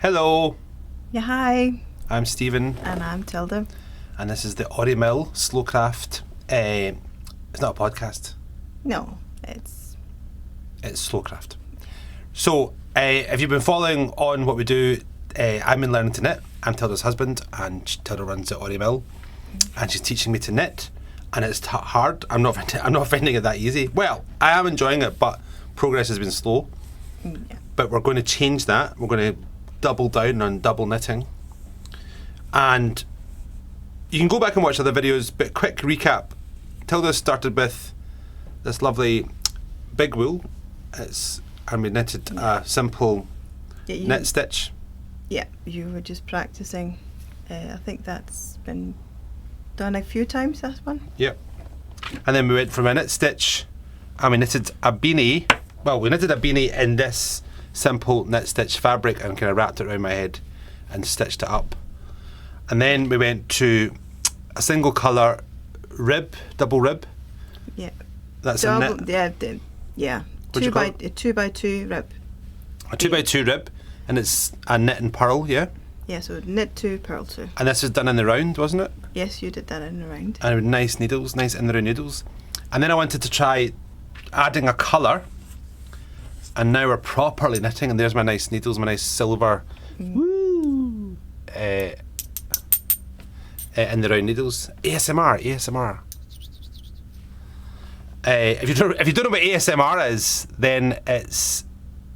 Hello, Yeah, hi. I'm Stephen, And I'm Tilda. and this is the Ori Mill Slowcraft. It's not a podcast, No, it's it's Slowcraft. So, if you've been following on what we do, I've been learning to knit. I'm Tilda's husband, and Tilda runs the Ori Mill, and she's teaching me to knit, and it's hard. I'm not finding it that easy. Well, I am enjoying it, but progress has been slow. yeah. But we're going to change that. We're going to double down on double knitting. And you can go back and watch other videos, but quick recap. Tilda started with this lovely big wool. And we knitted a simple knit stitch. Yeah, you were just practicing. I think that's been done a few times, that one. Yep. And then we went from a knit stitch and we knitted a beanie. Well, we knitted a beanie in this simple knit stitch fabric and kind of wrapped it around my head and stitched it up. And then we went to a single colour rib, double rib. Yeah. That's a knit. Yeah. What'd you call it? A 2x2 rib. A 2x2 rib, and it's a knit and purl, yeah? Yeah, so knit 2, purl 2. And this was done in the round, wasn't it? Yes, you did that in the round. And with nice needles, nice in the round needles. And then I wanted to try adding a colour, and now we're properly knitting, and there's my nice needles, my nice silver woo in the round needles. ASMR. If you don't know what ASMR is, then it's,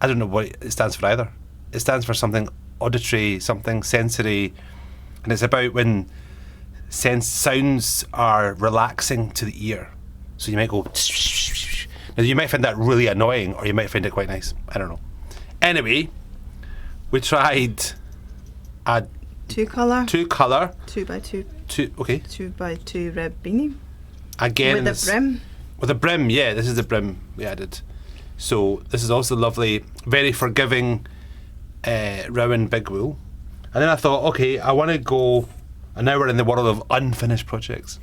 I don't know what it stands for either. It stands for something auditory, something sensory, and it's about when sounds are relaxing to the ear. So you might go. Now you might find that really annoying, or you might find it quite nice. I don't know. Anyway, we tried a Two colour 2x2 2x2 rib beanie. Again, With a brim. With a brim, yeah. This is the brim we added. So this is also lovely, very forgiving rowan big wool. And then I thought, okay, I want to go. And now we're in the world of unfinished projects.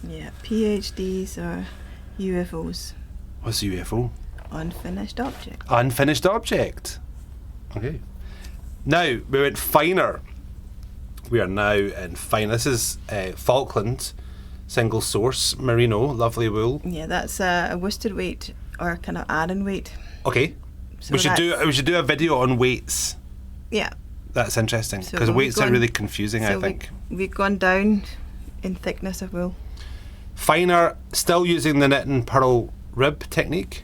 Yeah, PhDs or UFOs. What's a UFO? Unfinished object. Unfinished object. Okay. Now we went finer. We are now in fine. This is Falkland single source merino, lovely wool. Yeah, that's a worsted weight or kind of Aran weight. Okay. So we should do a video on weights. Yeah. That's interesting So because weights are really confusing. So I think we've gone down in thickness of wool. Finer, still using the knit and purl rib technique.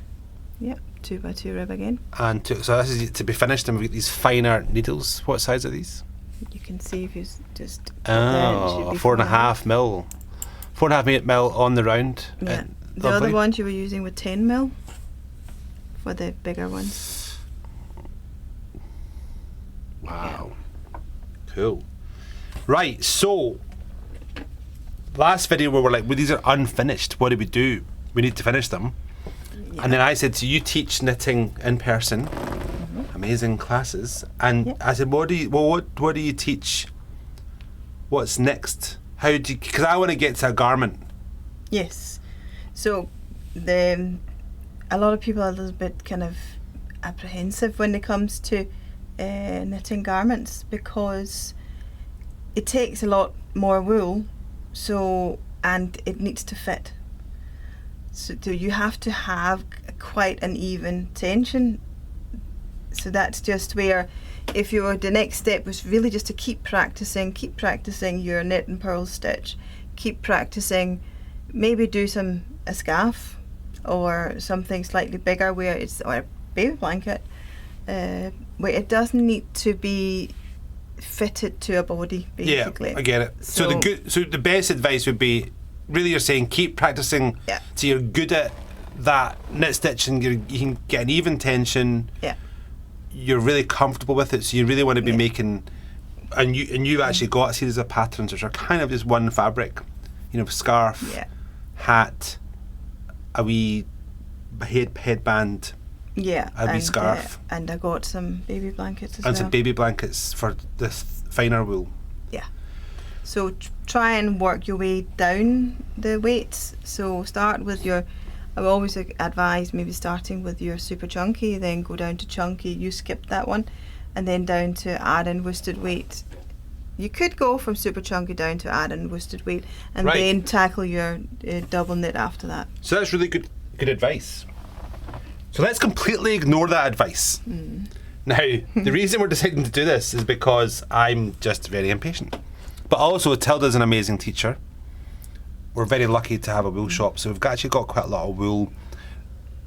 Yeah, 2x2 rib again. And so this is to be finished, and we've got these finer needles. What size are these? You can see if you just. Oh, 4.5 mil. 4.5 mil on the round. Yeah. The other ones you were using were 10 mil for the bigger ones. Wow. Yeah. Cool. Right, so last video we were like, well, these are unfinished. What do we do? We need to finish them. Yeah. And then I said, so you teach knitting in person. Mm-hmm. Amazing classes. And yeah. I said, what do you teach? What's next? How do you, because I want to get to a garment. Yes. So a lot of people are a little bit kind of apprehensive when it comes to knitting garments because it takes a lot more wool, and it needs to fit. So you have to have quite an even tension. So that's just where, if the next step was really just to keep practicing your knit and purl stitch, keep practicing, maybe do a scarf or something slightly bigger or a baby blanket, where it doesn't need to be fitted to a body, basically. Yeah, I get it. So the best advice would be, really you're saying keep practicing till you're good at that knit stitch and you can get an even tension. Yeah. You're really comfortable with it, so you really want to be making, and you've actually got a series of patterns which are kind of just one fabric, scarf, hat, a wee headband, a wee scarf, and I got some baby blankets as well. And some baby blankets for the finer wool. Yeah. So try and work your way down the weights. So start with I would always advise maybe starting with your super chunky, then go down to chunky. You skipped that one, and then down to add-in worsted weight. You could go from super chunky down to add-in worsted weight, and Right. then tackle your double knit after that. So that's really good advice. So let's completely ignore that advice. Now, the reason we're deciding to do this is because I'm just very impatient. But also, Tilda's an amazing teacher. We're very lucky to have a wool shop, so we've actually got quite a lot of wool.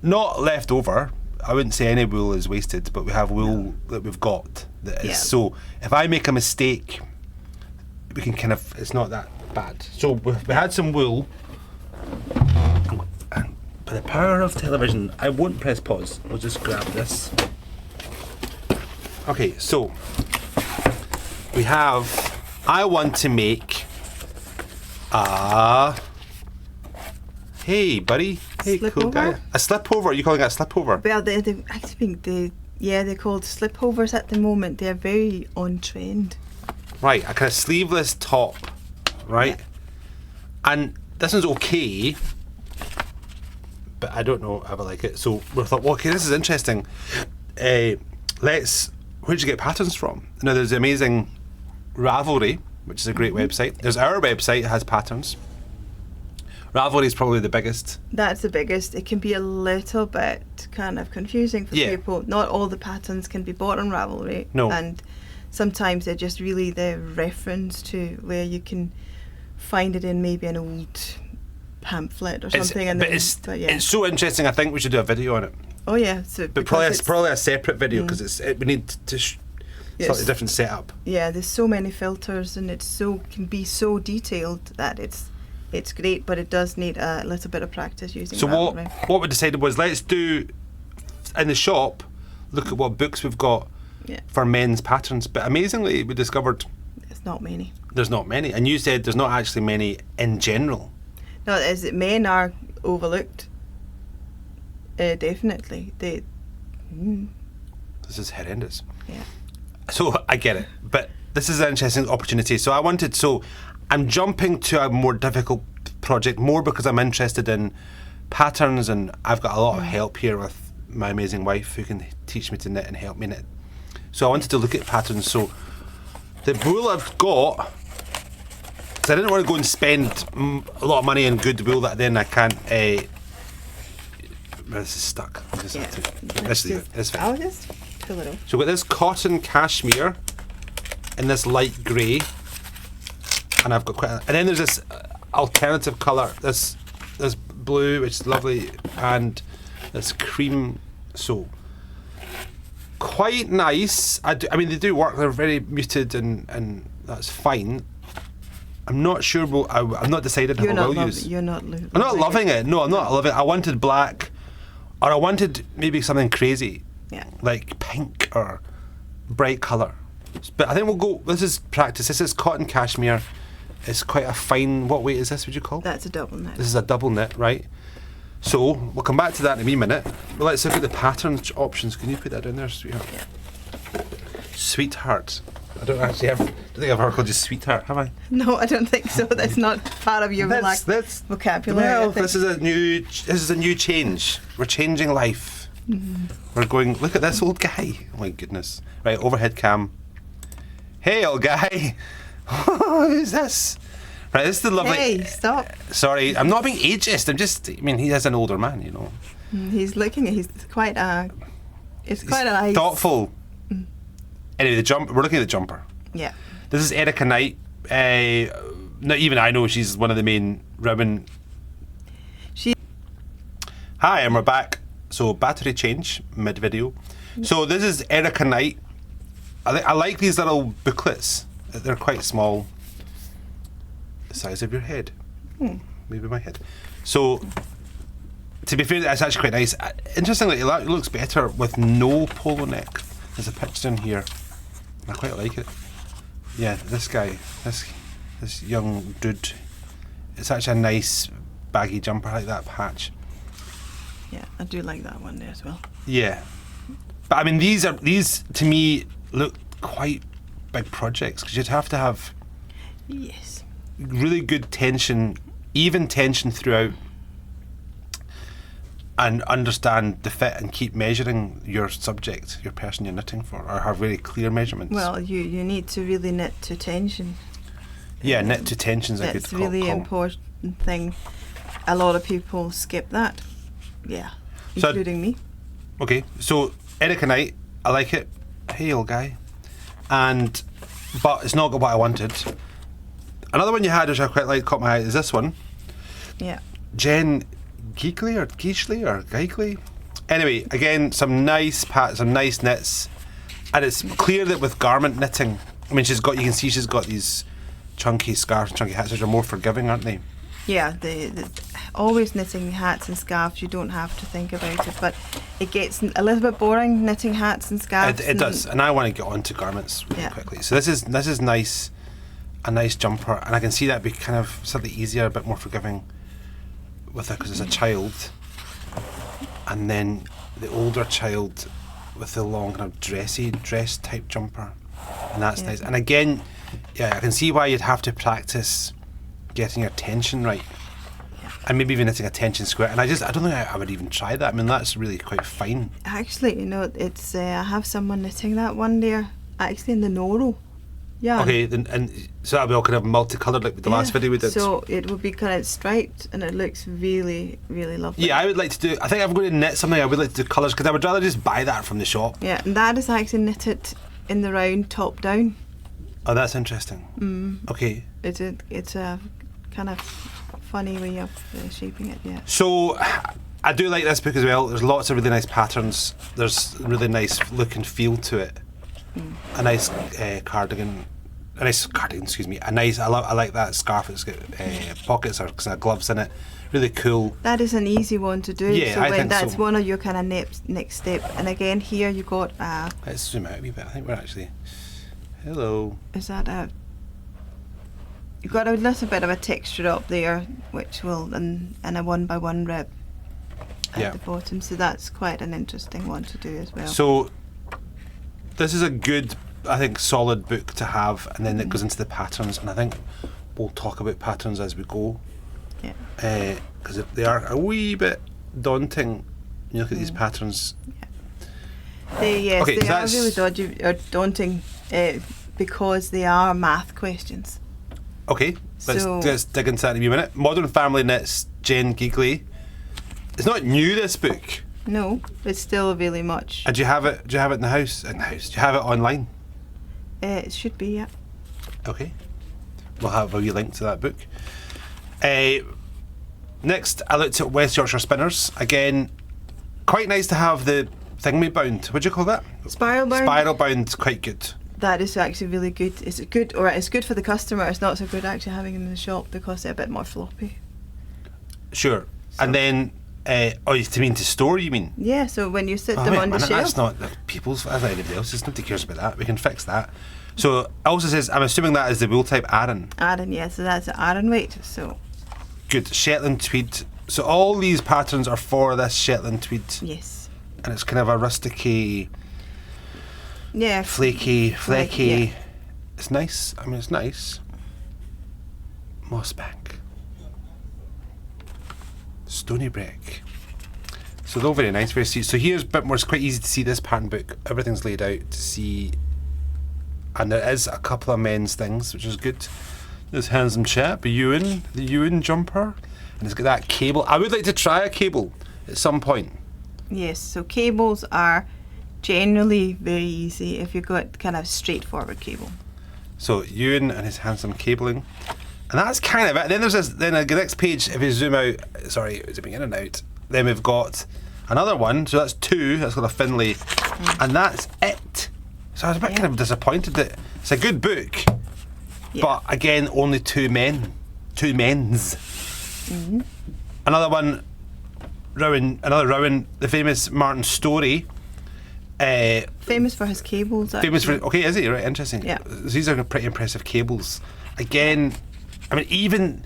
Not left over. I wouldn't say any wool is wasted, but we have wool that we've got that is Yeah. so. If I make a mistake, we can kind of. It's not that bad. So we had some wool, and by the power of television, I won't press pause. We'll just grab this. Okay, so we have. I want to make a. Hey, buddy. Hey, cool guy. Slipover? A slipover. Are you calling that a slipover? Well, they I think they're called slipovers at the moment. They're very on trend. Right, a kind of sleeveless top, right? Yeah. And this one's okay, but I don't know if I like it. So we thought, well, okay, this is interesting. Where'd you get patterns from? Now, there's the amazing Ravelry, which is a great website. There's our website, it has patterns. Ravelry is probably the biggest. That's the biggest. It can be a little bit kind of confusing for Yeah. people. Not all the patterns can be bought on Ravelry. No. And sometimes they're just really the reference to where you can find it in maybe an old pamphlet or something. But it's so interesting, I think we should do a video on it. Oh yeah. So But probably a separate video because we need to slightly different setup. Yeah, there's so many filters and can be so detailed that it's great, but it does need a little bit of practice using So Ravelry. what we decided was, let's do in the shop, look at what books we've got Yeah. for men's patterns. But amazingly, we discovered There's not many. there's not many, and you said there's not actually many in general. No, is it men are overlooked? Definitely. This is horrendous. Yeah. So I get it, but this is an interesting opportunity. So I'm jumping to a more difficult project, more because I'm interested in patterns, and I've got a lot of help here with my amazing wife who can teach me to knit and help me knit. So I wanted to look at patterns. So the wool I've got, because I didn't want to go and spend a lot of money on good wool that then I can't. This is stuck. I just have to. Let's leave it. It's fine. I'll just pull it off. So we've got this cotton cashmere in this light grey, and I've got and then there's this alternative colour, this blue, which is lovely, and this cream. So quite nice. I mean, they do work. They're very muted, and that's fine. I'm not sure. I'm not decided how I will use. You're not. I'm not loving it. No, I'm not loving it. I wanted black, or I wanted maybe something crazy. Yeah. Like pink or bright colour. But I think we'll go. This is practice. This is cotton cashmere. It's quite a fine. What weight is this? Would you call? That's a double knit. This is a double knit, right? So we'll come back to that in a wee minute. But let's look at the pattern options. Can you put that down there, sweetheart? Yeah. Sweetheart. I don't think I've ever called you sweetheart, have I? No, I don't think so. That's not part of your That's vocabulary. I well, think. this is a new change. We're changing life. We're going. Look at this old guy. Oh my goodness! Right, overhead cam. Hey, old guy. Who's this? Right, this is the lovely. Hey, stop. Sorry, I'm not being ageist. I mean, he is an older man, you know. He's looking at. He's quite a. It's quite a nice. Thoughtful. Anyway, we're looking at the jumper. Yeah. This is Erica Knight. Not even I know she's one of the main women. Hi, and we're back. So battery change mid video. So this is Erica Knight. I like these little booklets. They're quite small, the size of your head. Maybe my head. So to be fair, that's actually quite nice. Interestingly, it looks better with no polo neck. There's a picture in here. I quite like it. Yeah, this guy, this young dude. It's actually a nice baggy jumper. I like that patch. Yeah, I do like that one there as well. Yeah, but I mean, these to me look quite big projects because you'd have to have Yes. really good tension, even tension throughout. and understand the fit and keep measuring your subject, your person you're knitting for, or have very clear measurements. Well, you need to really knit to tension. Yeah, knit to tension's a good That's really call. important thing. A lot of people skip that. Yeah, So- including me. Okay, so Erica Knight, I like it. Hey, old guy. But it's not got what I wanted. Another one you had, which I quite like, caught my eye, is this one. Yeah. Jen Geekley or Geesley or Geekley. Anyway, again, some nice knits, and it's clear that with garment knitting, I mean, you can see she's got these chunky scarves, chunky hats, which are more forgiving, aren't they? Yeah, the always knitting hats and scarves, you don't have to think about it, but it gets a little bit boring knitting hats and scarves. It does, and I want to get on to garments really quickly. So this is nice, a nice jumper, and I can see that be kind of slightly easier, a bit more forgiving with it because it's a child, and then the older child with the long kind of dress type jumper, and that's nice. And again, I can see why you'd have to practice getting your tension right, and maybe even knitting a tension square. And I don't think I would even try that. I mean, that's really quite fine. Actually, it's I have someone knitting that one there, actually in the Noro. Yeah. Okay, and so that'll be all kind of multicoloured like with the last video we did. So it will be kind of striped, and it looks really, really lovely. Yeah, I would like to do. I think I'm going to knit something. I would like to do colours because I would rather just buy that from the shop. Yeah, and that is actually knitted in the round, top down. Oh, that's interesting. Okay. It's a kind of funny way of shaping it. Yeah. So I do like this book as well. There's lots of really nice patterns. There's a really nice look and feel to it. A nice cardigan. A nice cardigan, excuse me. I like that scarf. It's got pockets or kind of gloves in it. Really cool. That is an easy one to do. Yeah, I think that's so. one of your kind of next step. And again, here you got Let's zoom out a wee bit. I think we're actually. Hello. Is that you've got a little bit of a texture up there, which will and a 1x1 rib at the bottom. So that's quite an interesting one to do as well. So this is a good, I think, solid book to have, and then it goes into the patterns, and I think we'll talk about patterns as we go. Yeah. Because they are a wee bit daunting when you look at these patterns. They are so really daunting because they are math questions. Okay, let's dig into that in a minute. Modern Family Knits, Jen Geekley. It's not new, this book. No, it's still really much. Do you have it? Do you have it in the house? Do you have it online? It should be, yeah. Okay, we'll have a wee link to that book. Next, I looked at West Yorkshire Spinners. Again, quite nice to have the thingy bound. What do you call that? Spiral bound. Spiral bound, quite good. That is actually really good. It's good for the customer. It's not so good actually having them in the shop because they're a bit more floppy. Sure. So. And then, to store, you mean? Yeah, so when you sit them on the shelf. That's not the people's, that's not anybody else's. Nobody cares about that. We can fix that. So, it also says, I'm assuming that is the wool type Aran. Aran, yeah, so that's the Aran weight, so. Good. Shetland tweed. So, all these patterns are for this Shetland tweed. Yes. And it's kind of a rusticy, flaky. Yeah. It's nice. I mean, it's nice. Mossback. Stony Brick. So they're all very nice, very sweet. So here's a bit more. It's quite easy to see this pattern book. Everything's laid out to see, and there is a couple of men's things, which is good. This handsome chap, the Ewan jumper, and it's got that cable. I would like to try a cable at some point. Yes, so cables are generally very easy if you've got kind of straightforward cable. So Ewan and his handsome cabling, and that's kind of it. Then there's this. Then the next page, if you zoom out, zooming in and out. Then we've got another one. So that's two. That's got a Finlay, and that's it. So I was a bit kind of disappointed that it's a good book, but again, only two men's. Mm-hmm. Another one, Rowan, the famous Martin Story. Famous for his cables. Actually. Famous for is he? Right, interesting. Yeah. These are pretty impressive cables. Again, I mean, even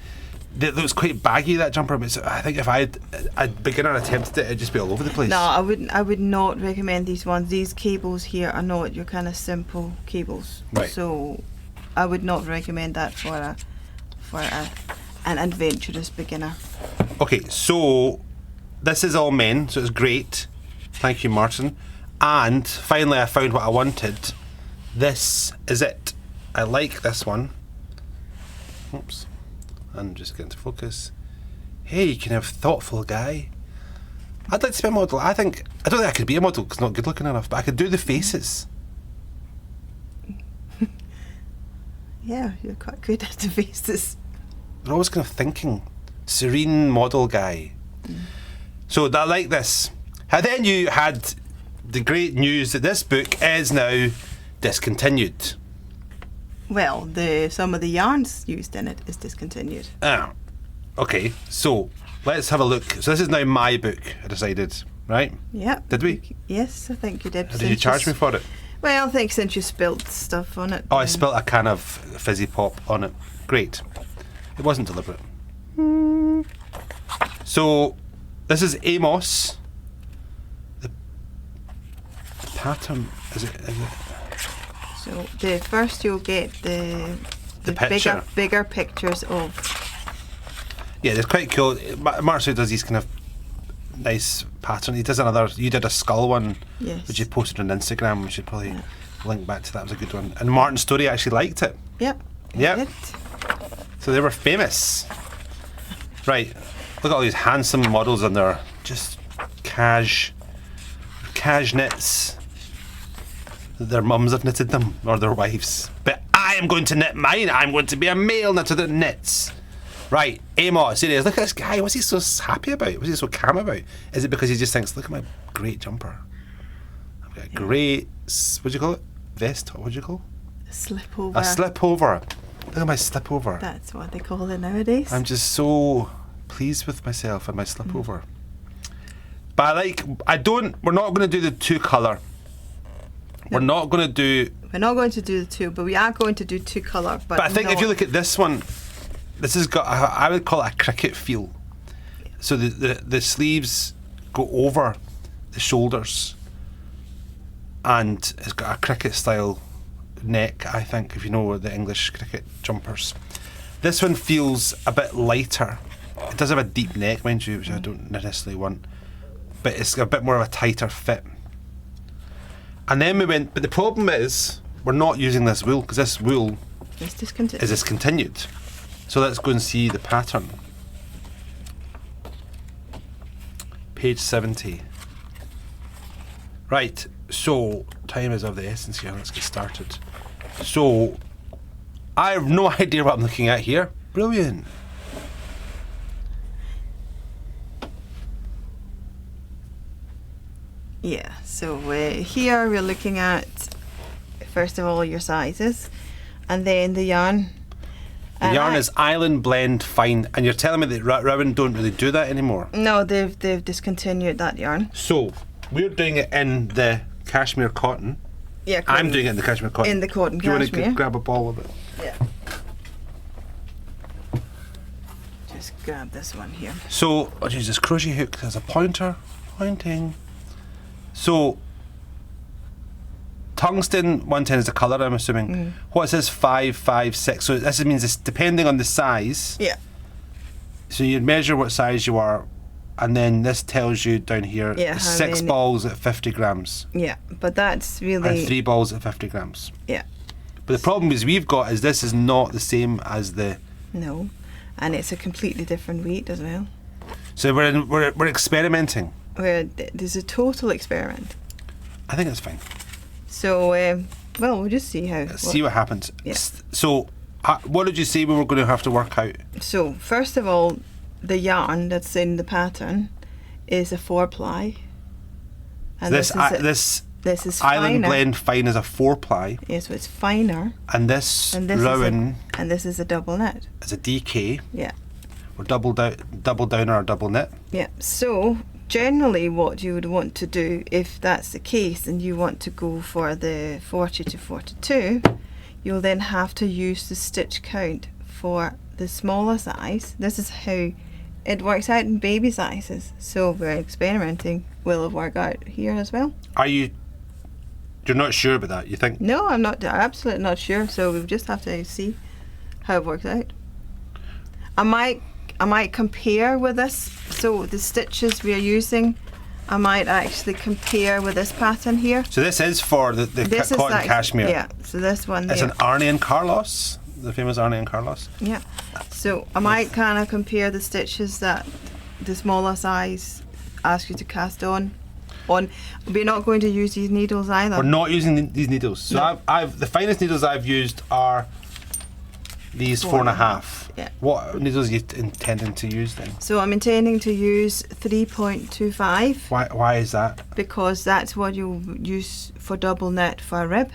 that was quite baggy, that jumper. But I think if a beginner attempted it, it'd just be all over the place. No, I would not recommend these ones. These cables here are not your kind of simple cables. Right. So, I would not recommend that for an adventurous beginner. Okay, so this is all men, so it's great. Thank you, Martin. And finally, I found what I wanted. This is it. I like this one. Oops. I'm just getting to focus. Hey, you can have thoughtful guy. I'd like to be a model. I don't think I could be a model because I'm not good looking enough, but I could do the faces. Yeah, you're quite good at the faces. They're always kind of thinking. Serene model guy. So I like this. And then you had the great news that this book is now discontinued. Well, some of the yarns used in it is discontinued. Ah, okay. So let's have a look. So this is now my book, I decided, right? Yeah. Did we? Yes, I think you did. Did you charge me for it? Well, I think since you spilt stuff on it. Oh, I spilt a can of fizzy pop on it. Great. It wasn't deliberate. So this is Amos. The pattern is it? So the first you'll get the picture. bigger pictures of. Yeah, they're quite cool. Marcel does these kind of nice pattern. He does another. You did a skull one, Yes. which you posted on Instagram. We should probably link back to that. It was a good one. And Martin Story actually liked it. Yep. Yep. It. So they were famous. Right. Look at all these handsome models on there. Just cash knits. Their mums have knitted them, or their wives. But I am going to knit mine. I'm going to be a male knitter that knits. Right, Amos, serious. Look at this guy. What's he so happy about? What's he so calm about? Is it because he just thinks, look at my great jumper? I've got a great, what do you call it? Vest? What do you call it? A slipover. A slipover. Look at my slipover. That's what they call it nowadays. I'm just so pleased with myself and my slipover. But we're not going to do the two colour. No. We're not going to do... We're not going to do the two, but we are going to do two colour. But I think if you look at this one, this has got, I would call it a cricket feel. So the sleeves go over the shoulders and it's got a cricket style neck, I think, if you know the English cricket jumpers. This one feels a bit lighter. It does have a deep neck, mind you, which I don't necessarily want, but it's got a bit more of a tighter fit. And then we went, but the problem is we're not using this wool because this wool it's discontinued. is discontinued. So let's go and see the pattern. Page 70. Right, so time is of the essence here. Let's get started. So I have no idea what I'm looking at here. Brilliant. Yeah, so here we're looking at, first of all, your sizes, and then the yarn. The yarn is Island Blend Fine, and you're telling me that Rowan don't really do that anymore? No, they've discontinued that yarn. So we're doing it in the cashmere cotton. Yeah, I'm doing it in the cashmere cotton. in the cotton Do you want cashmere. to grab a ball of it? Yeah. Just grab this one here. So I'll use this crochet hook as a pointer. Pointing. So tungsten 110 is the colour, I'm assuming. What says 556? So this means it's depending on the size. Yeah. So you measure what size you are, and then this tells you down here Yeah, 6 how balls at 50 grams Yeah, but that's really. and 3 balls at 50 grams. Yeah. But the problem is we've got is this is not the same as the. No, and it's a completely different weight as well. So we're experimenting. Where there's a total experiment. I think that's fine. So, well, we'll just see how. Let's see what happens. Yeah. So, what did you say we were going to have to work out? So, first of all, the yarn that's in the pattern is a 4-ply. And This is Island finer. Blend Fine is a 4-ply, Yeah, so it's finer. and this And this Rowan and this is a double knit. is a DK. Yeah. Or double down or a double knit. Yeah. So generally what you would want to do if that's the case and you want to go for the 40 to 42, you'll then have to use the stitch count for the smaller size. This is how it works out in baby sizes. So we're experimenting. Will it work out here as well? You're not sure about that, you think? No, I'm absolutely not sure. So we'll just have to see how it works out. I I might compare with this. So the stitches we are using, I might actually compare with this pattern here. So this is for the This is cotton actually, cashmere. yeah, so this one It's there. an Arnie and Carlos, the famous Arnie and Carlos. Yeah. So I might kind of compare the stitches that the smaller size ask you to cast on. We're not going to use these needles either. We're not using these needles. So No. I've the finest needles I've used are these 4.5. Yeah. What needles are you intending to use then? So I'm intending to use 3.25 Why is that? because that's what you'll use for double knit for a rib.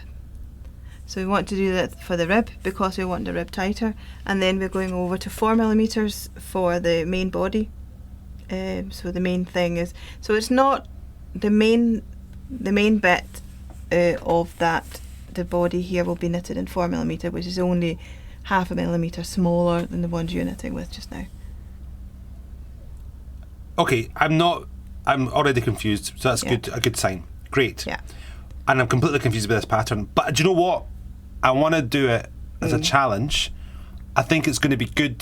So we want to do that for the rib because we want the rib tighter, and then we're going over to 4mm for the main body. So the main thing is, so it's not the main bit of that. The body here will be knitted in 4mm, which is only 0.5 millimeter smaller than the ones you're knitting with just now. Okay, I'm already confused, so that's Yeah. a good sign. Great. Yeah. And I'm completely confused by this pattern. But do you know what? I want to do it as a challenge. I think it's going to be good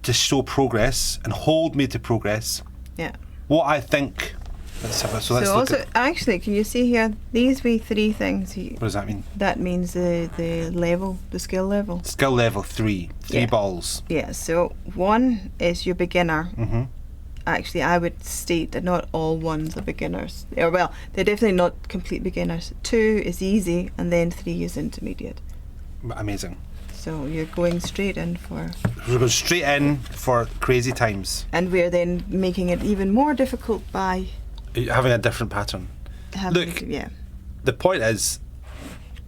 to show progress and hold me to progress. Yeah. What I think. Let's look So also, at, actually, can you see here, these wee three things here, what does that mean? that means the level, the skill level. Skill level 3. 3 Yeah. balls. Yeah, so 1 is your beginner. Mm-hmm. Actually, I would state that not all 1s are beginners. Or, well, they're definitely not complete beginners. 2 is easy, and then 3 is intermediate. Amazing. So you're going straight in for... We're going straight in for crazy times. And we're then making it even more difficult by Having a different pattern. having... Look. Yeah. The point is,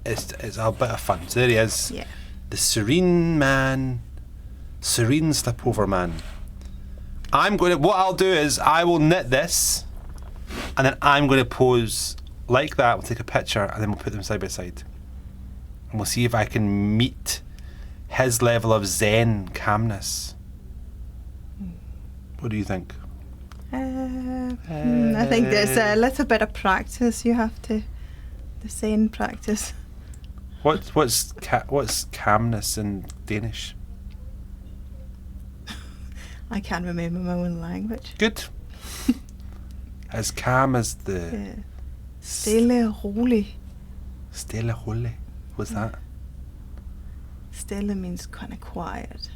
it's a bit of fun. So there he is. Yeah. The serene slipover man. What I'll do is I will knit this, and then I'm going to pose like that. We'll take a picture, and then we'll put them side by side, and we'll see if I can meet his level of zen calmness. What do you think? I think there's a little bit of practice you have to... The Zen practice. What's calmness in Danish? I can't remember my own language. Good. As calm as the Yeah. Stille rolig. stille rolig. What's that? Stille means kind of quiet.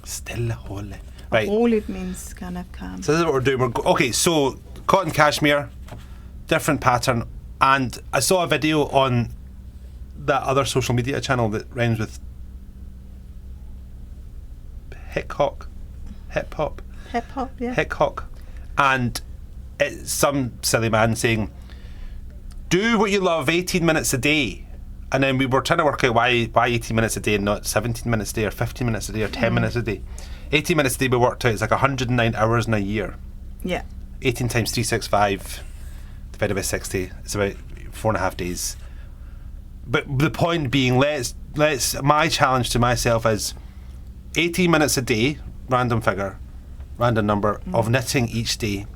Stille rolig. Right. Rolig means kind of calm. So this is what we're doing. Okay, so cotton cashmere, different pattern, and I saw a video on that other social media channel that rhymes with hip hop, Hip hop, yeah. Hickok, and it's some silly man saying, "Do what you love 18 minutes a day," and then we were trying to work out why 18 minutes a day and not 17 minutes a day or 15 minutes a day or 10 minutes a day. 18 minutes a day we worked out it's like 109 hours in a year. Yeah. 18 times 365 divided by 60, it's about 4.5 days. But the point being, my challenge to myself is 18 minutes a day, random figure, random number of knitting each day,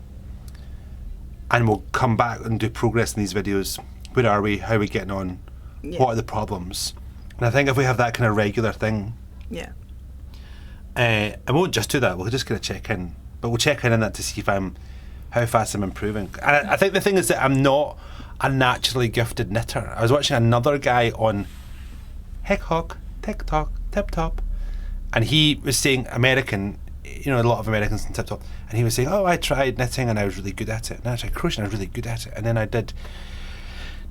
and we'll come back and do progress in these videos. Where are we? How are we getting on? Yeah. What are the problems? And I think if we have that kind of regular thing, Yeah. and we won't just do that, we'll just kind of check in. But we'll check in that to see how fast I'm improving. And I think the thing is that I'm not a naturally gifted knitter. I was watching another guy on TikTok, Tip Top, and he was saying American, a lot of Americans in Tip Top, and he was saying, oh, I tried knitting and I was really good at it. And I tried crocheting, I was really good at it. And then I did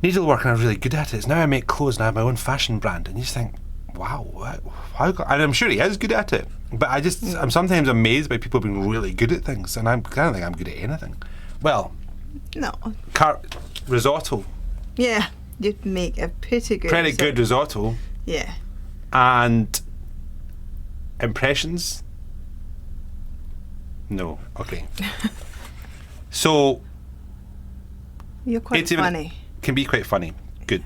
needlework and I was really good at it. So now I make clothes and I have my own fashion brand. And you just think, wow, and I'm sure he is good at it. But I'm sometimes amazed by people being really good at things, and I don't think I'm good at anything. Well, No. Risotto. Yeah. You'd make a pretty good... Pretty good risotto. Yeah. And impressions? No. Okay. So You're quite 18 funny. can be quite funny. Good.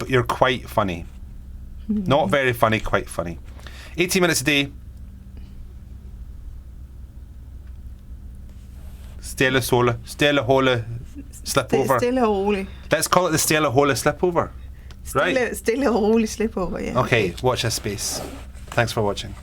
You're quite funny. Not very funny, quite funny. 18 minutes a day. Stille hole slipover. Stille rolig. Let's call it the stille hole slipover. Right? Stille rolig slipover, yeah. Okay, watch this space. Thanks for watching.